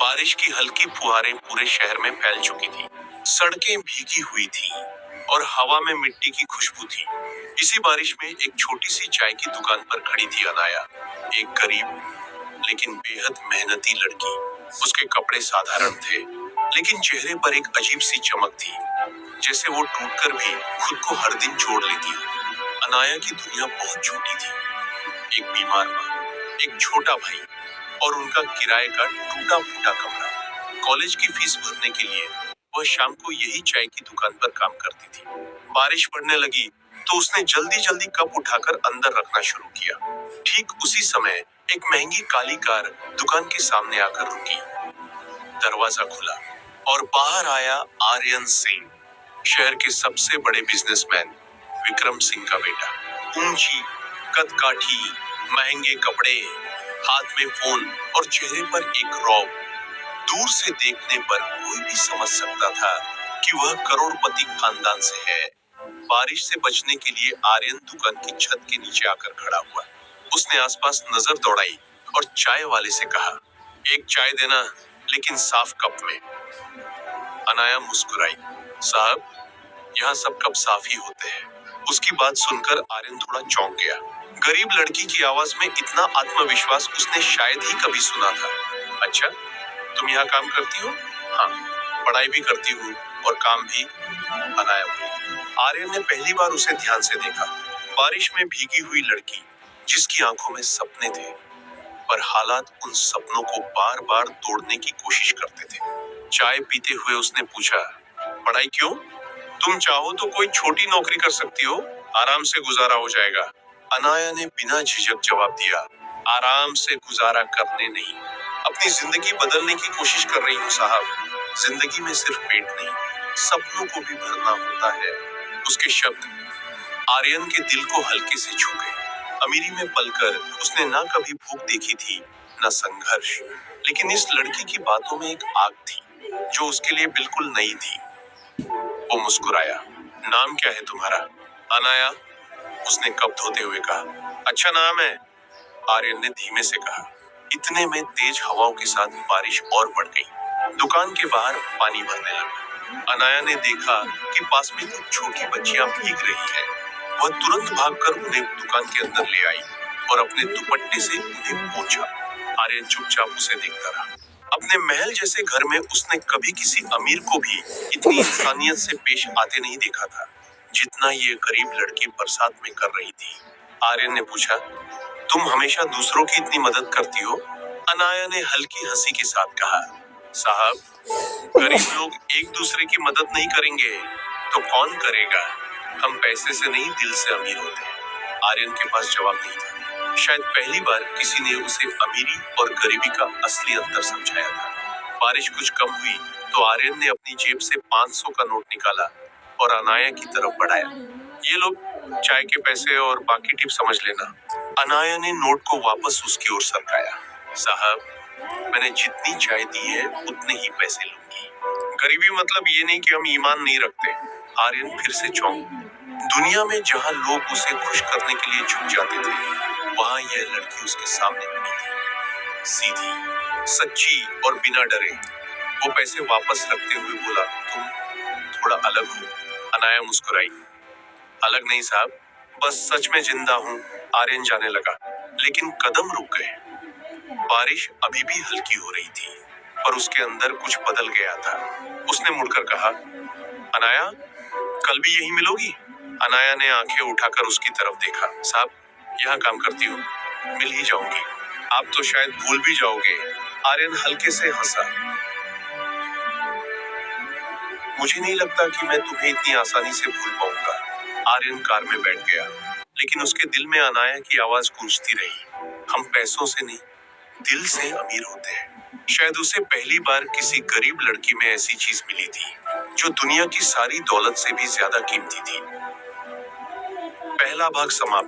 बारिश की हल्की फुहारें पूरे शहर में फैल चुकी थी। सड़कें भीगी हुई थी और हवा में मिट्टी की खुशबू थी। इसी बारिश में एक छोटी सी चाय की दुकान पर खड़ी थी अनाया, एक गरीब लेकिन बेहद मेहनती लड़की। उसके कपड़े साधारण थे, लेकिन चेहरे पर एक अजीब सी चमक थी, जैसे वो टूटकर भी खुद को हर दिन जोड़ लेती हो। अनाया की दुनिया बहुत छोटी थी। एक बीमार माँ, एक छोटा भाई और उनका किराए का टूटा फूटा कमरा। कॉलेज की फीस भरने के लिए वह शाम को यही चाय की दुकान पर काम करती थी। बारिश पड़ने लगी तो उसने जल्दी जल्दी कप उठाकर अंदर रखना शुरू किया। ठीक उसी समय एक महंगी काली कार दुकान के सामने आकर रुकी। दरवाजा खुला और बाहर आया आर्यन सिंह, शहर के सबसे बड़े बिजनेसमैन विक्रम सिंह का बेटा। ऊंची कदकाठी, महंगे कपड़े, हाथ में फोन और चेहरे पर एक रौब। दूर से देखने पर कोई भी समझ सकता था कि वह करोड़पति खानदान से है। बारिश से बचने के लिए आर्यन दुकान की छत के नीचे आकर खड़ा हुआ। उसने आसपास नजर दौड़ाई और चाय वाले से कहा, एक चाय देना, लेकिन साफ कप में। अनाया मुस्कुराई, साहब, यहाँ सब कप साफ ही होते हैं। उसकी बात सुनकर आर्यन थोड़ा चौंक गया। गरीब लड़की की आवाज में इतना आत्मविश्वास उसने शायद ही कभी सुना था। अच्छा, तुम यहाँ काम करती हो? हाँ, पढ़ाई भी करती हूँ और काम भी, अनाया बोली। आर्यन ने पहली बार उसे ध्यान से देखा। बारिश में भीगी हुई लड़की, जिसकी आंखों में सपने थे, पर हालात उन सपनों को बार बार तोड़ने की कोशिश करते थे। चाय पीते हुए उसने पूछा, पढ़ाई क्यों? तुम चाहो तो कोई छोटी नौकरी कर सकती हो, आराम से गुजारा हो जाएगा। अनाया ने बिना झिझक जवाब दिया, आराम से गुजारा करने नहीं, अपनी जिंदगी बदलने की कोशिश कर रही हूँ साहब। जिंदगी में सिर्फ पेट नहीं, सपनों को भी भरना होता है। उसके शब्द आर्यन के दिल को हल्के से छू गए। अमीरी में पलकर उसने ना कभी भूख देखी थी, न संघर्ष, लेकिन इस लड़की की बातों में एक आग थी, जो उसके लिए बिल्कुल नई थी। वो मुस्कुराया, नाम क्या है तुम्हारा? अनाया, उसने कप धोते हुए कहा। अच्छा नाम है, आर्यन ने धीमे से कहा। इतने में तेज हवाओं के साथ बारिश और बढ़ गई। दुकान के बाहर पानी भरने लगा। अनाया ने देखा कि पास में कुछ छोटी बच्चियां भीग रही हैं। वह तुरंत भागकर उन्हें दुकान के अंदर ले आई और अपने दुपट्टे से उन्हें पोंछा। आर्यन चुपचाप उसे देखता रहा। अपने महल जैसे घर में उसने कभी किसी अमीर को भी इतनी इंसानियत से पेश आते नहीं देखा था, जितना ये गरीब लड़की बरसात में कर रही थी। आर्यन ने पूछा, तुम हमेशा दूसरों की इतनी मदद करती हो? अनाया ने हल्की हंसी के साथ कहा, साहब, गरीब लोग एक दूसरे की मदद नहीं करेंगे तो कौन करेगा? हम पैसे से नहीं, दिल से अमीर होते हैं। आर्यन के पास जवाब नहीं था। शायद पहली बार किसी ने उसे अमीरी और गरीबी का असली अंतर समझाया था। बारिश कुछ कम हुई तो आर्यन ने अपनी जेब से 500 का नोट निकाला और अनाया की तरफ बढ़ाया। ये लो, चाय के पैसे और बाकी टिप समझ लेना। अनाया ने नोट को वापस उसकी ओर सरकाया। साहब, मैंने जितनी चाय दी है उतने ही पैसे लूंगी। गरीबी मतलब ये नहीं कि हम ईमान नहीं रखते। आर्यन फिर से चौंक। दुनिया में जहाँ लोग उसे खुश करने के लिए झुक जाते थे, वहाँ यह लड़की उसके सामने खड़ी थी, सीधी, सच्ची और बिना डरे। वो पैसे वापस रखते हुए बोला, तुम थोड़ा अलग हो। अनाया मुस्कुराई, अलग नहीं साहब, बस सच में जिंदा हूँ। आर्यन जाने लगा, लेकिन कदम रुक गए। बारिश अभी भी हल्की हो रही थी, पर उसके अंदर कुछ बदल गया था। उसने मुड़कर कहा, अनाया, कल भी यही मिलोगी? अनाया ने आंखें उठाकर उसकी तरफ देखा। साहब, यहाँ काम करती हूँ, मिल ही जाऊंगी। आप तो शायद भूल भी जाओगे। आर्यन हल्के से हंसा। मुझे नहीं लगता कि मैं तुम्हें इतनी आसानी से भूल पाऊंगा। आर्यन कार में बैठ गया, लेकिन उसके दिल में अनाया की आवाज गूंजती रही, हम पैसों से नहीं, दिल से अमीर होते हैं। शायद उसे पहली बार किसी गरीब लड़की में ऐसी चीज मिली थी, जो दुनिया की सारी दौलत से भी ज्यादा कीमती थी। पहला भाग समाप्त।